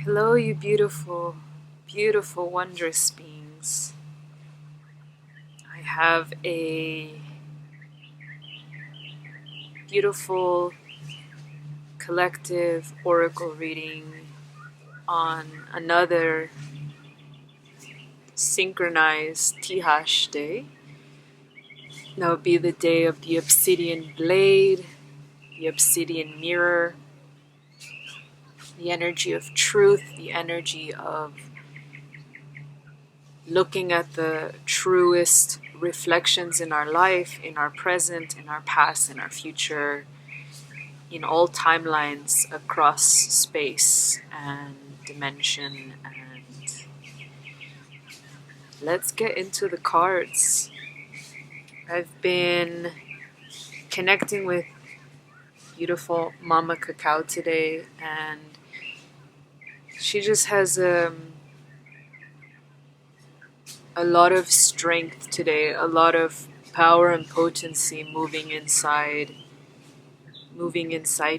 Hello, you beautiful, beautiful, wondrous beings. I have a beautiful collective oracle reading on another synchronized Tihash day. That would be the day of the obsidian blade, the obsidian mirror, the energy of truth, the energy of looking at the truest reflections in our life, in our present, in our past, in our future, in all timelines across space and dimension. And let's get into the cards. I've been connecting with beautiful Mama Cacao today, and she just has a lot of strength today, a lot of power and potency moving inside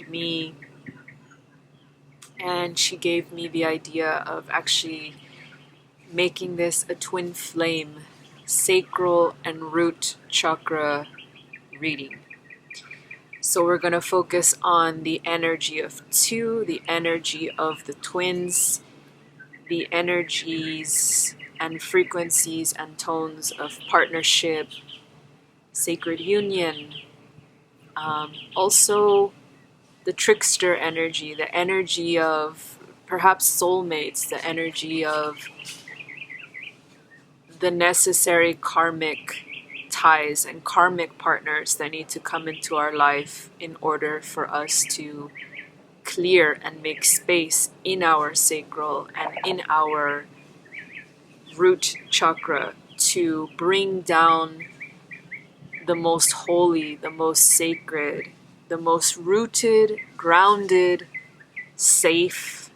me. And she gave me the idea of actually making this a twin flame sacral and root chakra reading. So we're going to focus on the energy of two, the energy of the twins, the energies and frequencies and tones of partnership, sacred union, also the trickster energy, the energy of perhaps soulmates, the energy of the necessary karmic ties and karmic partners that need to come into our life in order for us to clear and make space in our sacral and in our root chakra to bring down the most holy, the most sacred, the most rooted, grounded, safe,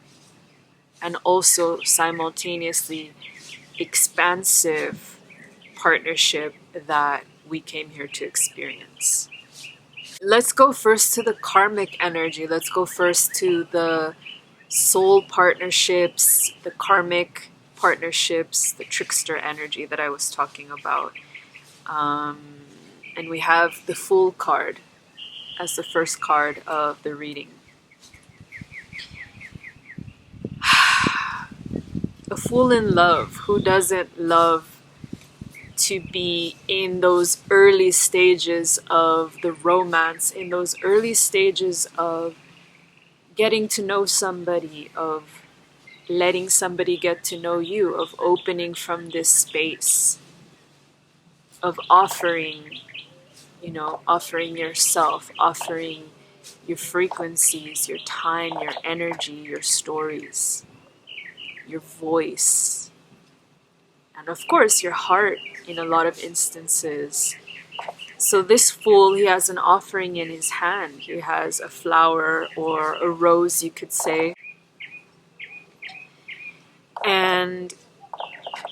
and also simultaneously expansive partnership that we came here to experience. Let's go first to the karmic energy. Let's go first to the soul partnerships, the karmic partnerships, the trickster energy that I was talking about. And we have the Fool card as the first card of the reading. A fool in love. Who doesn't love to be in those early stages of the romance, in those early stages of getting to know somebody, of letting somebody get to know you, of opening from this space, of offering, offering yourself, offering your frequencies, your time, your energy, your stories, your voice, and of course your heart in a lot of instances. So this fool, he has an offering in his hand. He has a flower or a rose, you could say. And,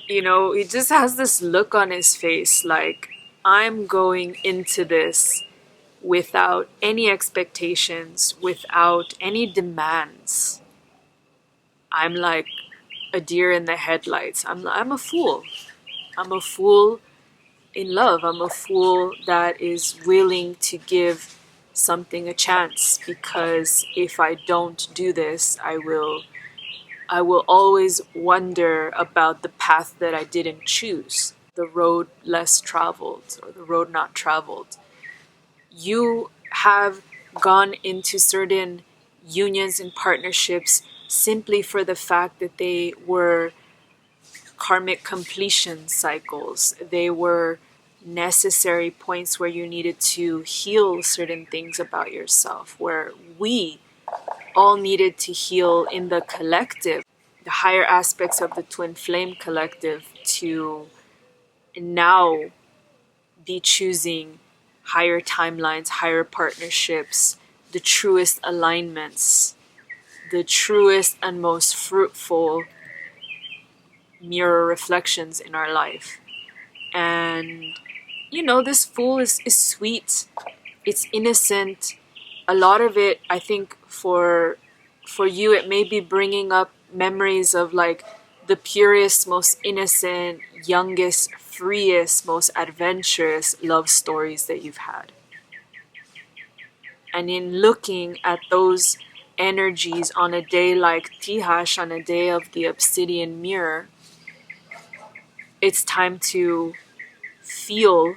he just has this look on his face like, I'm going into this without any expectations, without any demands. I'm like a deer in the headlights. I'm a fool. I'm a fool in love. I'm a fool that is willing to give something a chance, because if I don't do this, I will always wonder about the path that I didn't choose, the road less traveled or the road not traveled. You have gone into certain unions and partnerships simply for the fact that they were karmic completion cycles. They were necessary points where you needed to heal certain things about yourself, where we all needed to heal in the collective, the higher aspects of the twin flame collective, to now be choosing higher timelines, higher partnerships, the truest alignments, the truest and most fruitful mirror reflections in our life. And this fool is sweet, it's innocent. A lot of it, I think, for you, it may be bringing up memories of like the purest, most innocent, youngest, freest, most adventurous love stories that you've had. And in looking at those energies on a day like Tihash, on a day of the obsidian mirror, it's time to feel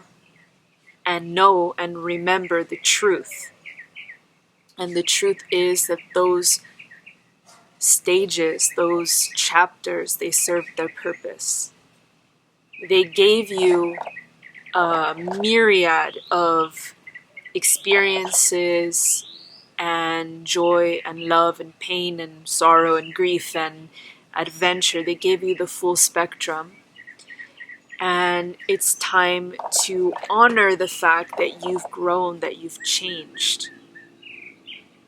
and know and remember the truth. And the truth is that those stages, those chapters, they served their purpose. They gave you a myriad of experiences and joy and love and pain and sorrow and grief and adventure. They gave you the full spectrum. And it's time to honor the fact that you've grown, that you've changed.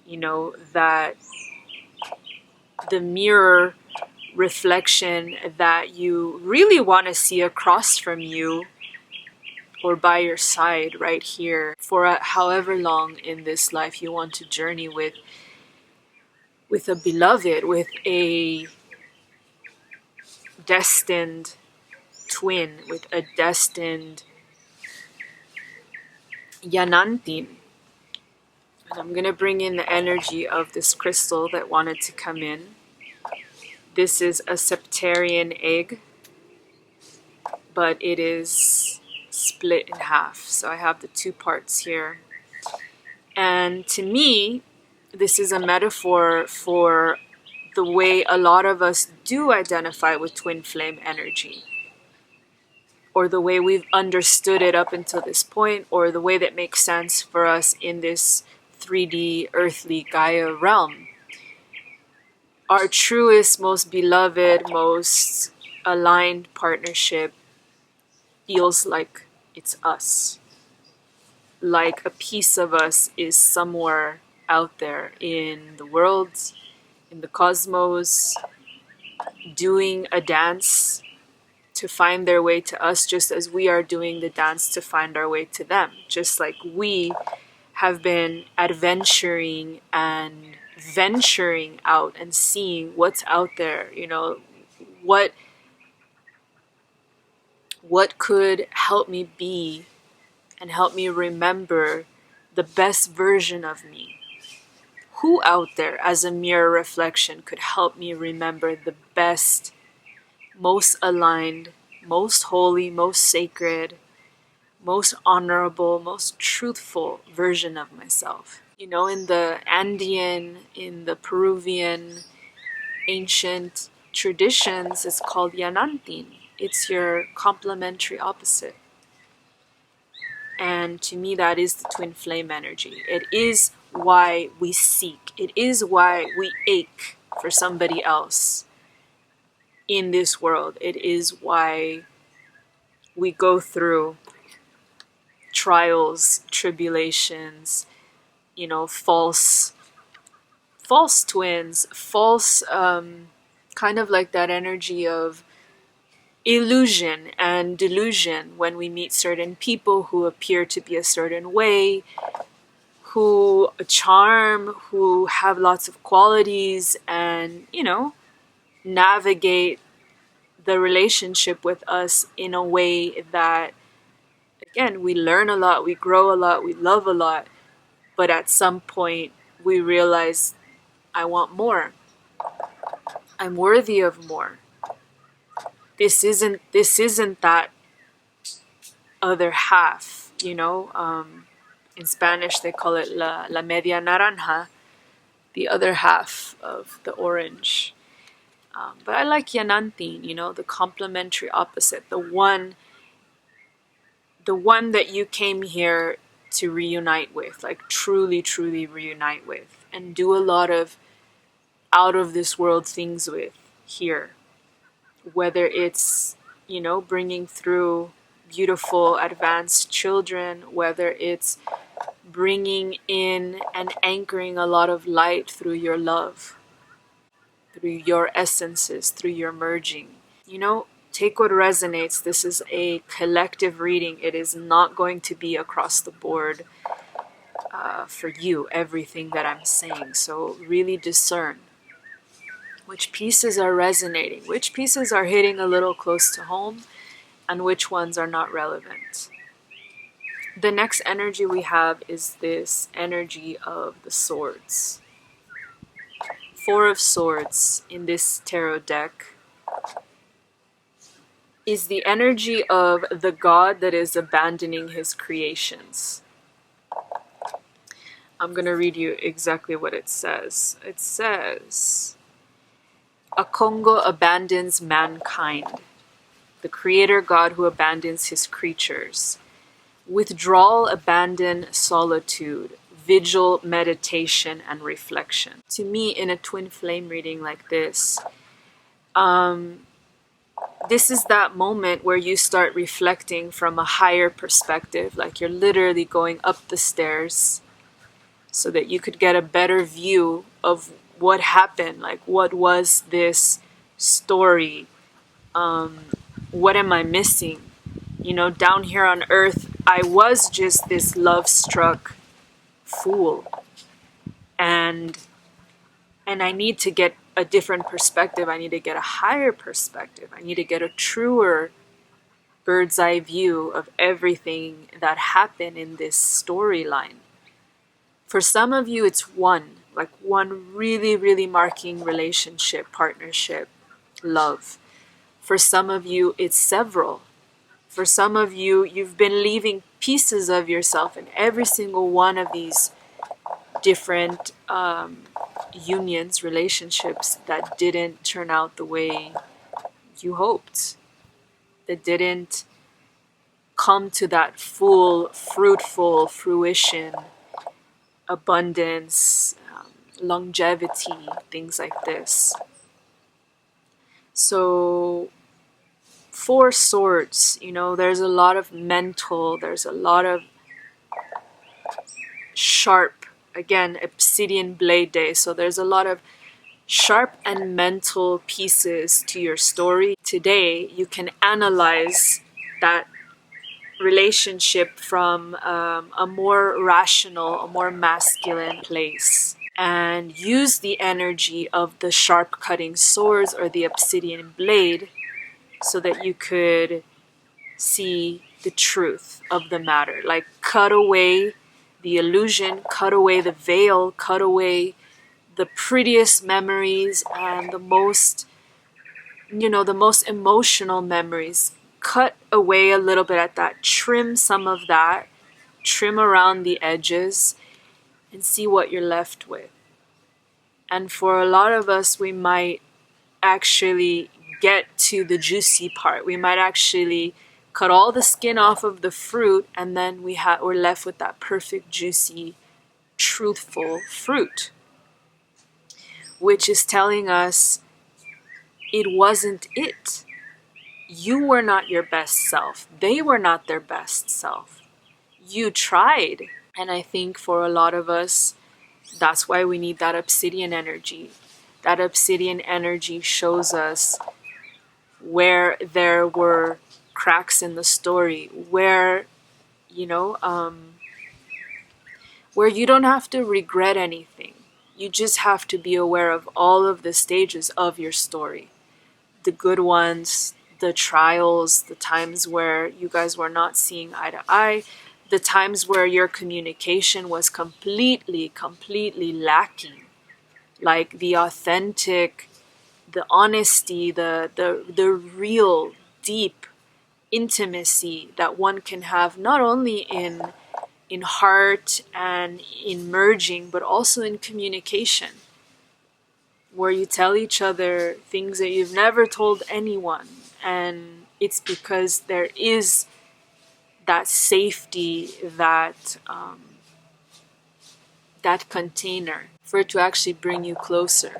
You know, that the mirror reflection that you really want to see across from you or by your side right here for however long in this life you want to journey with a beloved, with a destined twin, with a destined Yanantin. And I'm going to bring in the energy of this crystal that wanted to come in. This is a septarian egg, but it is split in half. So I have the two parts here. And to me, this is a metaphor for the way a lot of us do identify with twin flame energy, or the way we've understood it up until this point, or the way that makes sense for us in this 3D earthly Gaia realm. Our truest, most beloved, most aligned partnership feels like it's us. Like a piece of us is somewhere out there in the world, in the cosmos, doing a dance to find their way to us, just as we are doing the dance to find our way to them. Just like we have been adventuring and venturing out and seeing what's out there, you know, what could help me be and help me remember the best version of me. Who out there as a mirror reflection could help me remember the best, most aligned, most holy, most sacred, most honorable, most truthful version of myself? You know, in the Andean, in the Peruvian ancient traditions, it's called Yanantin. It's your complementary opposite. And to me, that is the twin flame energy. It is why we seek. It is why we ache for somebody else in this world. It is why we go through trials, tribulations, you know, false twins, false, kind of like that energy of illusion and delusion when we meet certain people who appear to be a certain way, who charm, who have lots of qualities, and, you know, navigate the relationship with us in a way that, again, we learn a lot, we grow a lot, we love a lot, but at some point we realize, I want more. I'm worthy of more. This isn't that other half, you know. In Spanish they call it la media naranja, the other half of the orange. But I like Yanantin, you know, the complementary opposite, the one that you came here to reunite with, like truly, truly reunite with, and do a lot of out of this world things with here. Whether it's, you know, bringing through beautiful advanced children, whether it's bringing in and anchoring a lot of light through your love, through your essences, through your merging. You know, take what resonates. This is a collective reading. It is not going to be across the board for you, everything that I'm saying. So really discern. which pieces are resonating, which pieces are hitting a little close to home, and which ones are not relevant. The next energy we have is this energy of the swords. Four of Swords in this tarot deck is the energy of the god that is abandoning his creations. I'm going to read you exactly what it says. It says, a Congo abandons mankind, the creator god who abandons his creatures. Withdrawal, abandon, solitude, vigil, meditation, and reflection. To me, in a twin flame reading like this is that moment where you start reflecting from a higher perspective, like you're literally going up the stairs so that you could get a better view of what happened, like what was this story, what am I missing? You know, down here on earth, I was just this love-struck fool. And I need to get a different perspective. I need to get a higher perspective. I need to get a truer bird's eye view of everything that happened in this storyline. For some of you, it's one really, really marking relationship, partnership, love. For some of you, it's several. For some of you, you've been leaving pieces of yourself in every single one of these different unions, relationships that didn't turn out the way you hoped, that didn't come to that full, fruitful fruition, abundance, longevity, things like this. So, Four Swords, you know, there's a lot of mental, there's a lot of sharp, again, Obsidian Blade Day, so there's a lot of sharp and mental pieces to your story. Today, you can analyze that relationship from a more rational, a more masculine place, and use the energy of the sharp cutting swords or the obsidian blade so that you could see the truth of the matter. Like, cut away the illusion, cut away the veil, cut away the prettiest memories and the most, the most emotional memories. Cut away a little bit at that, trim some of that, trim around the edges, and see what you're left with. And for a lot of us, we might actually get to the juicy part. We might actually cut all the skin off of the fruit, and then we're left with that perfect, juicy, truthful fruit, which is telling us it wasn't it. You were not your best self. They were not their best self. You tried. And I think for a lot of us, that's why we need that obsidian energy. That obsidian energy shows us where there were cracks in the story, where you don't have to regret anything. You just have to be aware of all of the stages of your story. The good ones, the trials, the times where you guys were not seeing eye to eye, the times where your communication was completely lacking. Like the authentic, the honesty, the real, deep intimacy that one can have not only in heart and in merging, but also in communication, where you tell each other things that you've never told anyone, and it's because there is that safety, that container for it to actually bring you closer,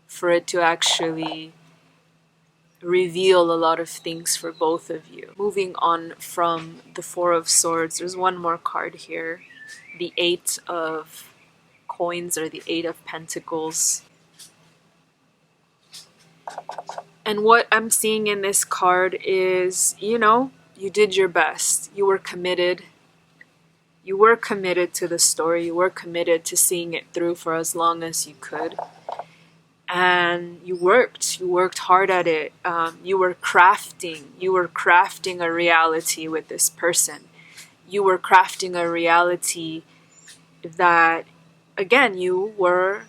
for it to actually reveal a lot of things for both of you. Moving on from the Four of Swords, there's one more card here, the Eight of Coins or the Eight of Pentacles. And what I'm seeing in this card is, you did your best. You were committed. You were committed to the story. You were committed to seeing it through for as long as you could. and you worked hard at it. You were crafting a reality with this person. You were crafting a reality that, again, you were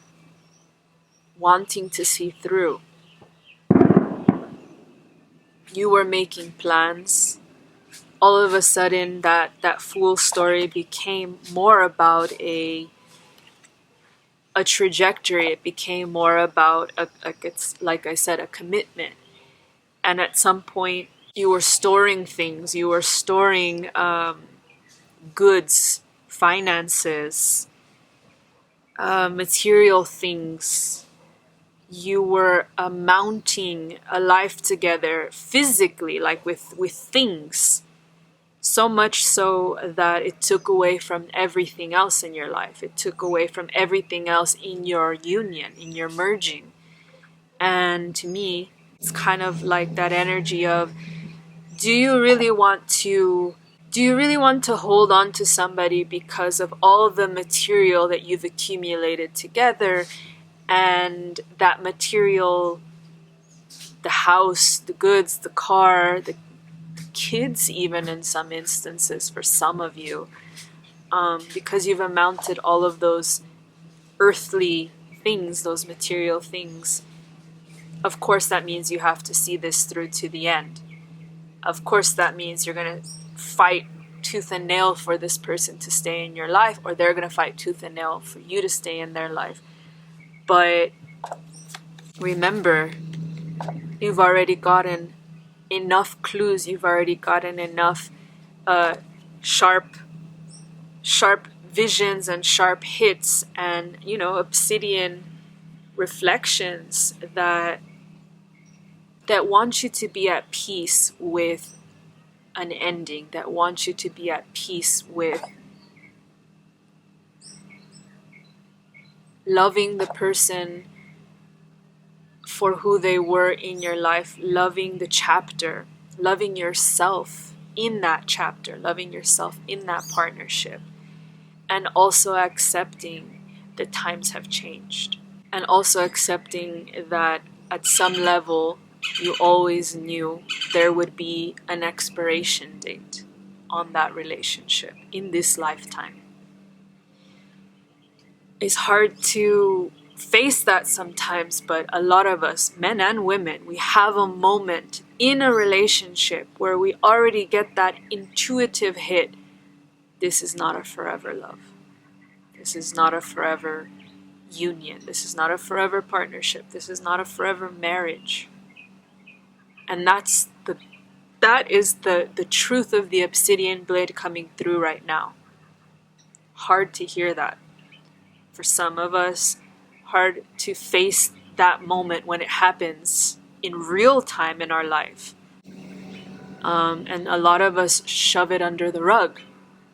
wanting to see through. You were making plans. All of a sudden, that fool story became more about a trajectory. It became more about it's like I said, a commitment. And at some point, you were storing things. You were storing goods, finances, material things. You were mounting a life together physically, like with things. So much so that it took away from everything else in your life. It took away from everything else in your union, in your merging. And to me, it's kind of like that energy of, do you really want to hold on to somebody because of all the material that you've accumulated together, and that material, the house, the goods, the car, the kids, even in some instances for some of you, because you've amounted all of those earthly things, those material things. Of course that means you have to see this through to the end. Of course that means you're going to fight tooth and nail for this person to stay in your life, or they're going to fight tooth and nail for you to stay in their life. But remember, you've already gotten enough clues, you've already gotten enough sharp visions and sharp hits and, obsidian reflections that want you to be at peace with an ending, that want you to be at peace with loving the person for who they were in your life, loving the chapter, loving yourself in that chapter, loving yourself in that partnership, and also accepting that times have changed, and also accepting that at some level you always knew there would be an expiration date on that relationship in this lifetime. It's hard to face that sometimes, but a lot of us, men and women, we have a moment in a relationship where we already get that intuitive hit. This is not a forever love. This is not a forever union. This is not a forever partnership. This is not a forever marriage. And that is the truth of the obsidian blade coming through right now. Hard to hear that. For some of us, hard to face that moment when it happens in real time in our life. And a lot of us shove it under the rug.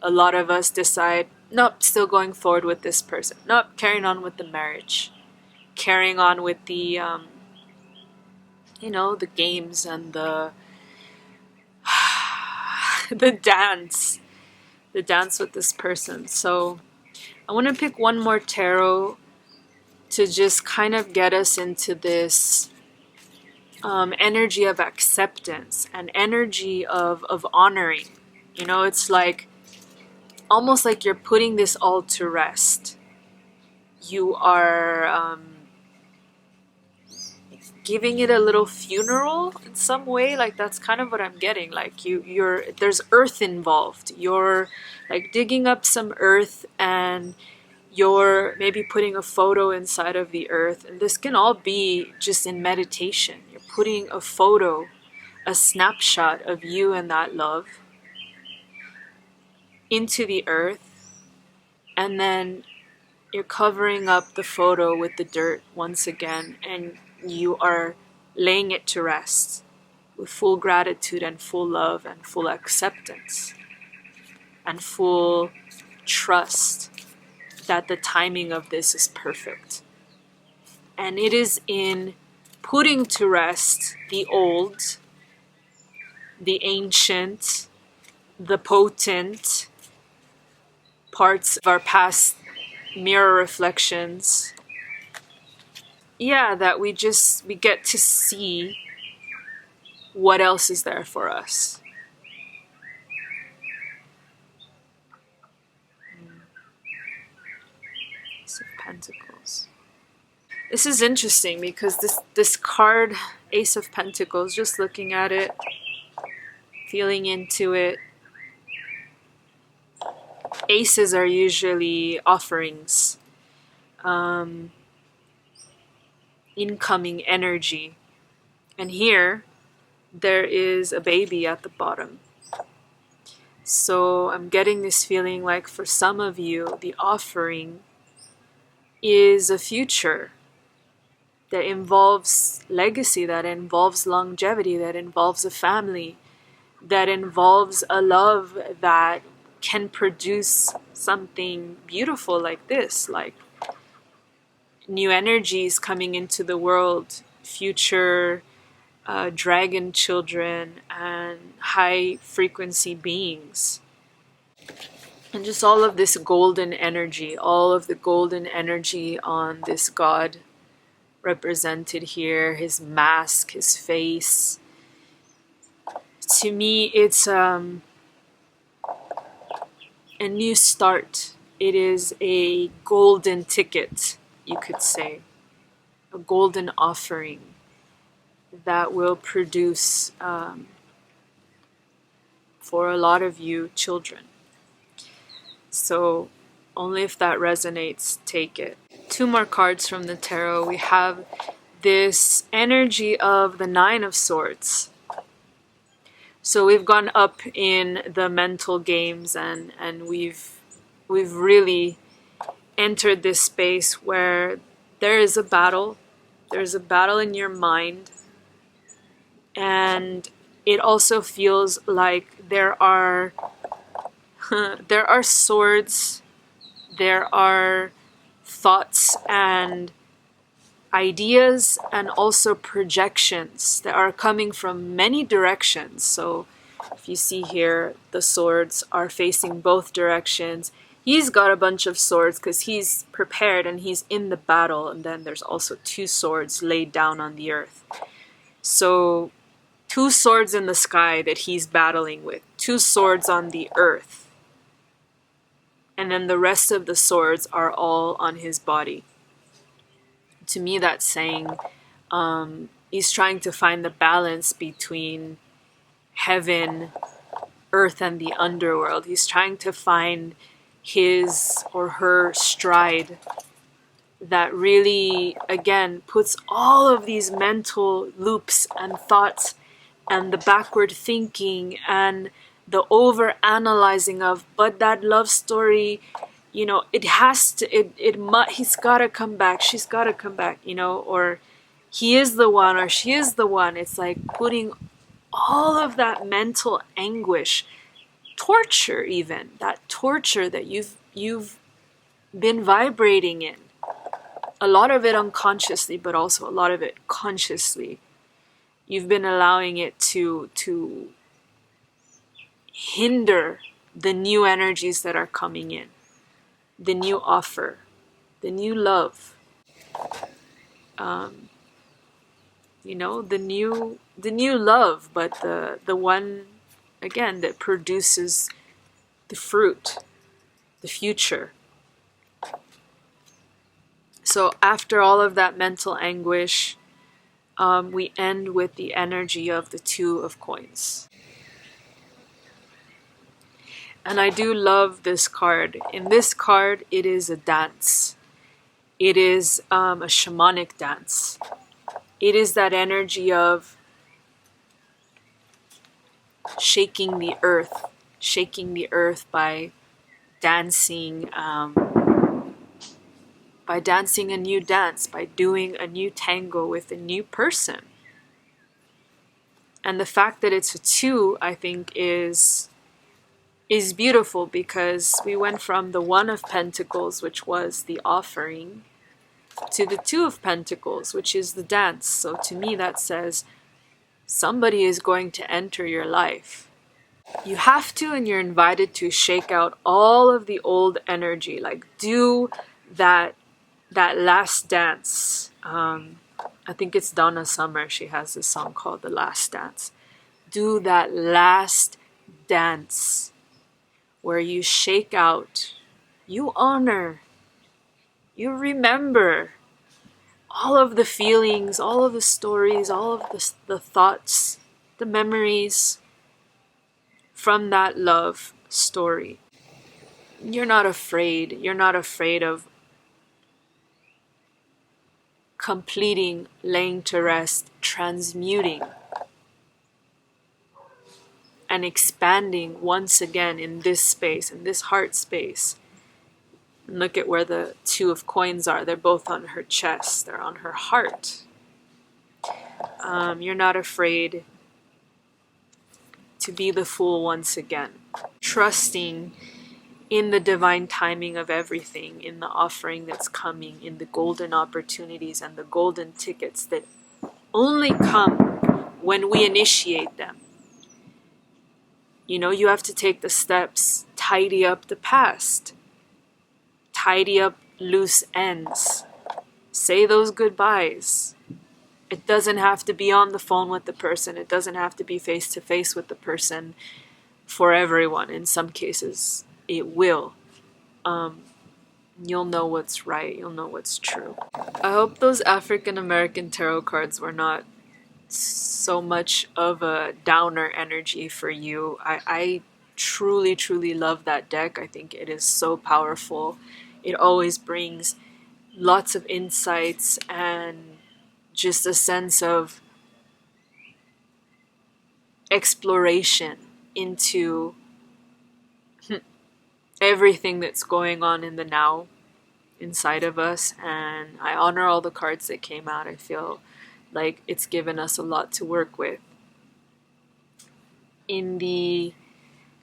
A lot of us decide, nope, still going forward with this person. Nope, carrying on with the marriage. Carrying on with the, the games and the the dance with this person. So I want to pick one more tarot to just kind of get us into this energy of acceptance and energy of honoring. It's like almost like you're putting this all to rest. You are giving it a little funeral in some way. Like, that's kind of what I'm getting. Like, there's earth involved. You're like digging up some earth, and you're maybe putting a photo inside of the earth. And this can all be just in meditation. You're putting a photo, a snapshot of you and that love into the earth, and then you're covering up the photo with the dirt once again, and you are laying it to rest with full gratitude and full love and full acceptance and full trust that the timing of this is perfect. And it is in putting to rest the old, the ancient, the potent parts of our past mirror reflections yeah, that we get to see what else is there for us. Ace of Pentacles. This is interesting because this card, Ace of Pentacles, just looking at it, feeling into it. Aces are usually offerings, incoming energy. And here, there is a baby at the bottom. So I'm getting this feeling like for some of you, the offering is a future that involves legacy, that involves longevity, that involves a family, that involves a love that can produce something beautiful like this, like new energies coming into the world, future dragon children and high frequency beings. And just all of this golden energy, all of the golden energy on this god represented here, his mask, his face. To me, it's a new start. It is a golden ticket, you could say. A golden offering that will produce, for a lot of you, children. So only if that resonates, take it. 2 more cards from the tarot. We have this energy of the Nine of Swords. So we've gone up in the mental games, and we've really entered this space where there is a battle. There's a battle in your mind. And it also feels like there are swords, there are thoughts and ideas and also projections that are coming from many directions. So if you see here, the swords are facing both directions. He's got a bunch of swords because he's prepared and he's in the battle. And then there's also 2 swords laid down on the earth. So 2 swords in the sky that he's battling with, 2 swords on the earth. And then the rest of the swords are all on his body. To me, that's saying he's trying to find the balance between heaven, earth, and the underworld. He's trying to find his or her stride that really, again, puts all of these mental loops and thoughts and the backward thinking and the over analyzing of, but that love story, you know, it has to, he's gotta come back, she's gotta come back, you know, or he is the one or she is the one. It's like putting all of that mental anguish, torture even, that torture that you've been vibrating in. A lot of it unconsciously, but also a lot of it consciously. You've been allowing it to hinder the new energies that are coming in, the new offer, the new love, you know, the new love, but the one, again, that produces the fruit, the future. So after all of that mental anguish, we end with the energy of the 2 of coins. And I do love this card. In this card, it is a dance. It is a shamanic dance. It is that energy of shaking the earth by dancing, a new dance, by doing a new tango with a new person. And the fact that it's a 2, I think, is beautiful, because we went from the 1 of Pentacles, which was the offering, to the 2 of Pentacles, which is the dance. So to me, that says somebody is going to enter your life. You have to, and you're invited to, shake out all of the old energy, like do that last dance, I think it's Donna Summer. She has this song called The Last Dance. Do that last dance where you shake out, you honor, you remember all of the feelings, all of the stories, all of the thoughts, the memories from that love story. You're not afraid. You're not afraid of completing, laying to rest, transmuting, and expanding once again in this space, in this heart space. And look at where the two of coins are. They're both on her chest. They're on her heart. You're not afraid to be the fool once again. Trusting in the divine timing of everything, in the offering that's coming, in the golden opportunities and the golden tickets that only come when we initiate them. You know, you have to take the steps, tidy up the past, tidy up loose ends, say those goodbyes. It doesn't have to be on the phone with the person. It doesn't have to be face to face with the person for everyone. In some cases, it will. You'll know what's right. You'll know what's true. I hope those African American tarot cards were not so much of a downer energy for you. I truly, truly love that deck. I think it is so powerful. It always brings lots of insights and just a sense of exploration into everything that's going on in the now inside of us. And I honor all the cards that came out. I feel like it's given us a lot to work with. In the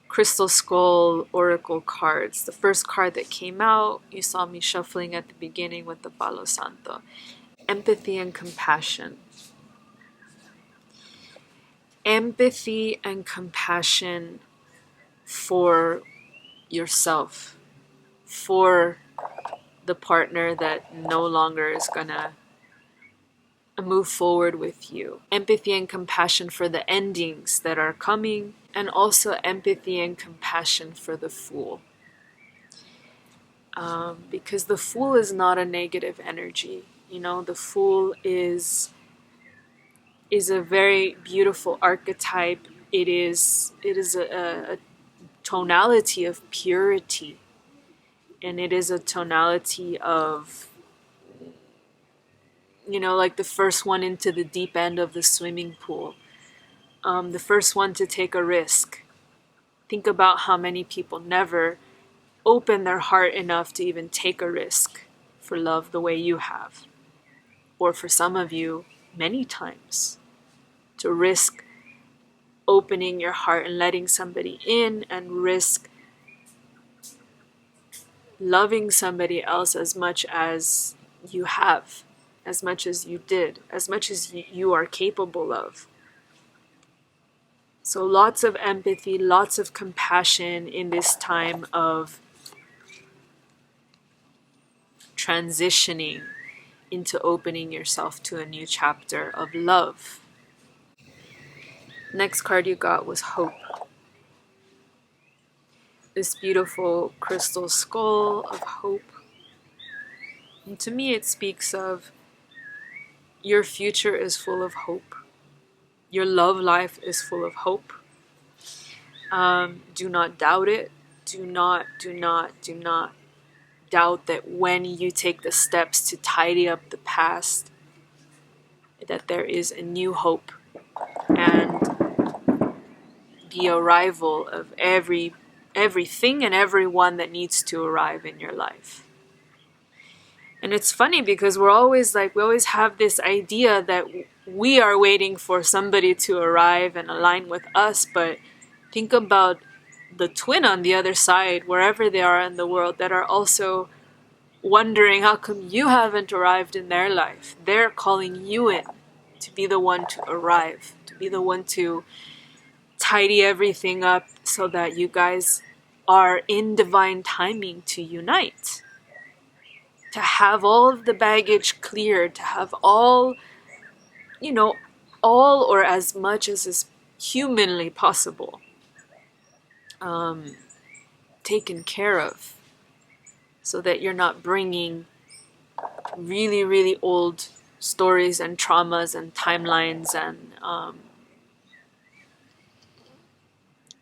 Crystal Skull Oracle cards, the first card that came out, you saw me shuffling at the beginning with the Palo Santo. Empathy and compassion. Empathy and compassion for yourself, for the partner that no longer is gonna move forward with you. Empathy and compassion for the endings that are coming, and also empathy and compassion for the Fool. Because the Fool is not a negative energy. You know, the Fool is a very beautiful archetype. It is a tonality of purity, and it is a tonality of, you know, like the first one into the deep end of the swimming pool, the first one to take a risk. Think about how many people never open their heart enough to even take a risk for love the way you have, or for some of you, many times, to risk opening your heart and letting somebody in, and risk loving somebody else as much as you have, as much as you did, as much as you are capable of. So lots of empathy, lots of compassion in this time of transitioning into opening yourself to a new chapter of love. Next card you got was Hope. This beautiful crystal skull of hope. And to me it speaks of your future is full of hope. Your love life is full of hope. Do not doubt it. Do not doubt that when you take the steps to tidy up the past, that there is a new hope and the arrival of everything and everyone that needs to arrive in your life. And it's funny because we always have this idea that we are waiting for somebody to arrive and align with us, but think about the twin on the other side, wherever they are in the world, that are also wondering how come you haven't arrived in their life. They're calling you in to be the one to arrive, to be the one to tidy everything up so that you guys are in divine timing to unite, to have all of the baggage cleared, to have all, all or as much as is humanly possible taken care of, so that you're not bringing really, really old stories and traumas and timelines and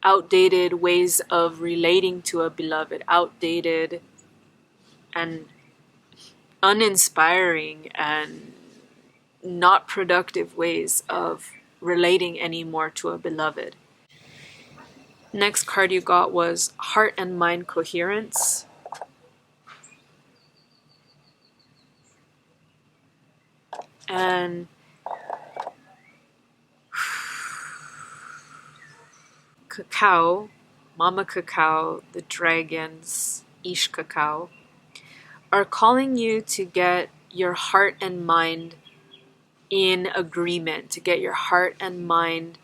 outdated ways of relating to a beloved, outdated and uninspiring and not productive ways of relating anymore to a beloved. Next card you got was Heart and Mind Coherence. And Cacao, Mama Cacao, the dragons, Ish Cacao, are calling you to get your heart and mind in agreement, to get your heart and mind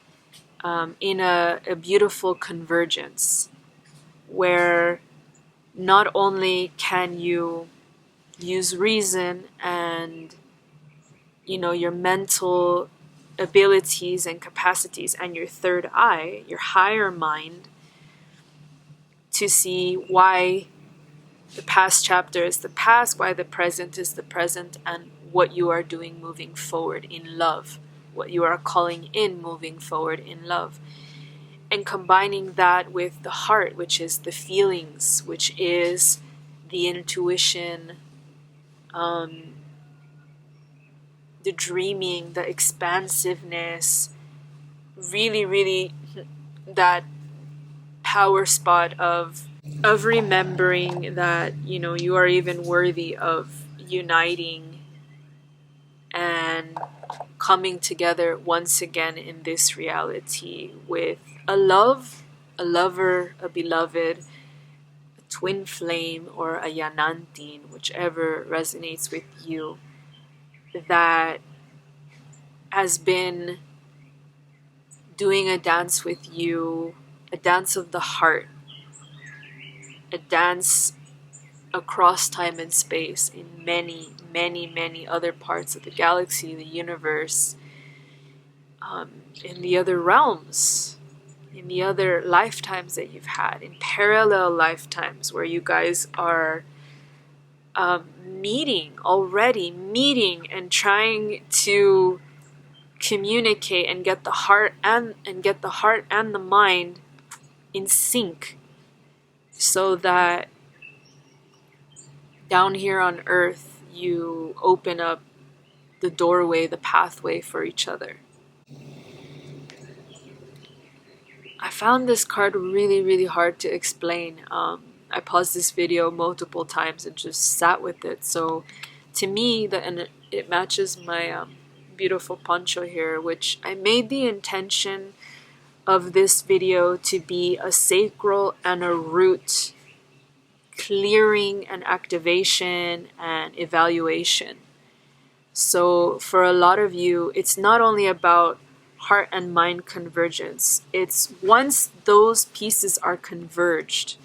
in a beautiful convergence, where not only can you use reason and your mental abilities and capacities and your third eye, your higher mind, to see why the past chapter is the past, why the present is the present, and what you are doing moving forward in love, what you are calling in moving forward in love. And combining that with the heart, which is the feelings, which is the intuition, the dreaming, the expansiveness, really, really that power spot of remembering that you are even worthy of uniting and coming together once again in this reality with a love, a lover, a beloved, a twin flame, or a yanantin, whichever resonates with you, that has been doing a dance with you, a dance of the heart, a dance across time and space in many, many, many other parts of the galaxy, the universe, in the other realms, in the other lifetimes that you've had, in parallel lifetimes where you guys are meeting and trying to communicate and get the heart and the mind in sync, so that down here on earth you open up the doorway, the pathway for each other. I found this card really, really hard to explain. I paused this video multiple times and just sat with it. So to me, and it matches my beautiful poncho here, which I made the intention of this video to be a sacral and a root clearing and activation and evaluation. So for a lot of you, it's not only about heart and mind convergence. It's once those pieces are converged,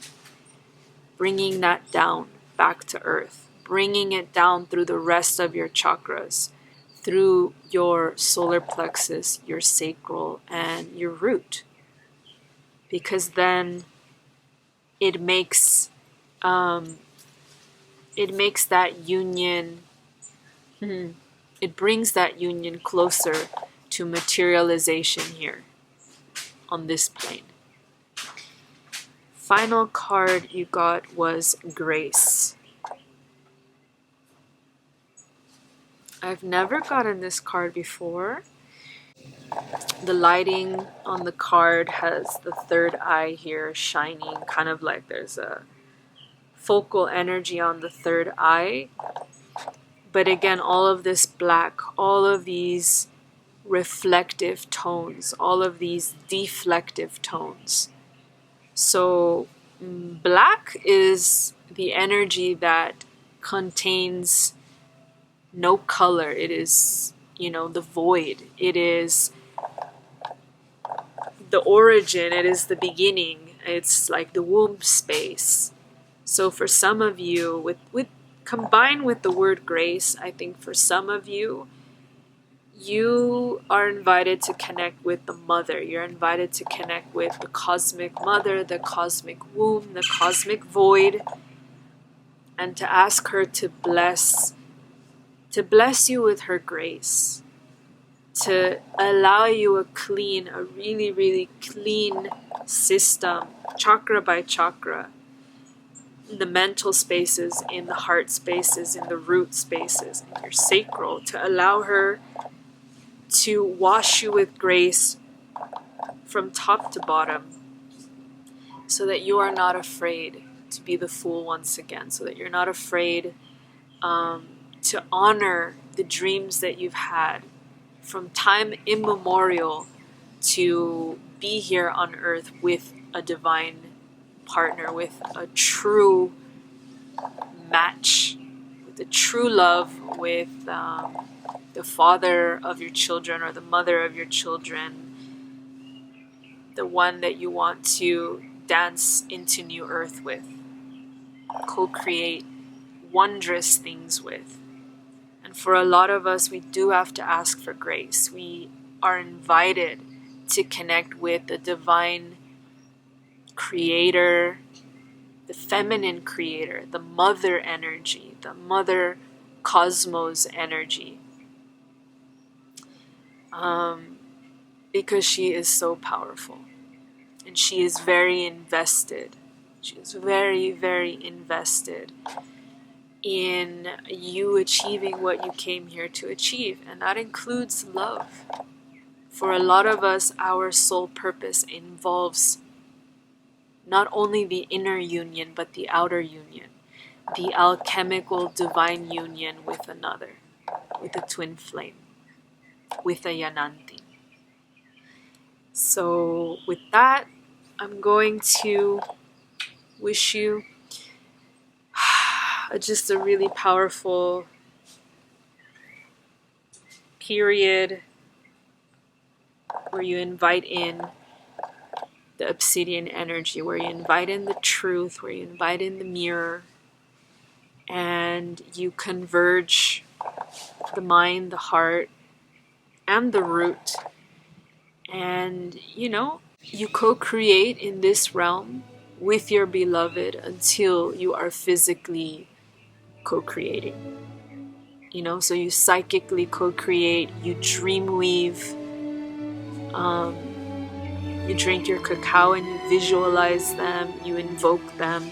bringing that down back to earth, bringing it down through the rest of your chakras, through your solar plexus, your sacral, and your root. Because then it makes that union, it brings that union closer to materialization here on this plane. Final card you got was Grace. I've never gotten this card before. The lighting on the card has the third eye here shining, kind of like there's a focal energy on the third eye. But again, all of this black, all of these reflective tones, all of these deflective tones. So black is the energy that contains no color. It is, the void. It is the origin. It is the beginning. It's like the womb space. So for some of you, with combined with the word grace, I think for some of you, you are invited to connect with the mother. You're invited to connect with the cosmic mother, the cosmic womb, the cosmic void, and to ask her to bless you with her grace, to allow you a really, really clean system, chakra by chakra, in the mental spaces, in the heart spaces, in the root spaces, in your sacral, to allow her to wash you with grace from top to bottom, so that you are not afraid to be the fool once again, so that you're not afraid to honor the dreams that you've had from time immemorial, to be here on earth with a divine partner, with a true match, with a true love, with the father of your children or the mother of your children, the one that you want to dance into new earth with, co-create wondrous things with. And for a lot of us, we do have to ask for grace. We are invited to connect with the divine creator, the feminine creator, the mother energy, the mother cosmos energy. Because she is so powerful, and she is very invested. She is very, very invested in you achieving what you came here to achieve, and that includes love. For a lot of us, our soul purpose involves not only the inner union, but the outer union, the alchemical divine union with another, with a twin flame, with a Yananti. So with that, I'm going to wish you just a really powerful period where you invite in the obsidian energy, where you invite in the truth, where you invite in the mirror, and you converge the mind, the heart, and the root. And, you co-create in this realm with your beloved until you are physically co-creating. So you psychically co-create, you dream weave, you drink your cacao and you visualize them, you invoke them.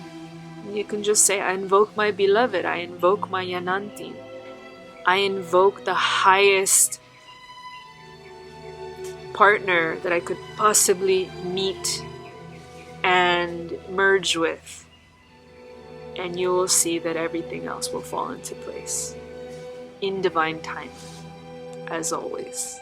You can just say, I invoke my beloved, I invoke my Yananti, I invoke the highest partner that I could possibly meet and merge with, and you will see that everything else will fall into place in divine time, as always.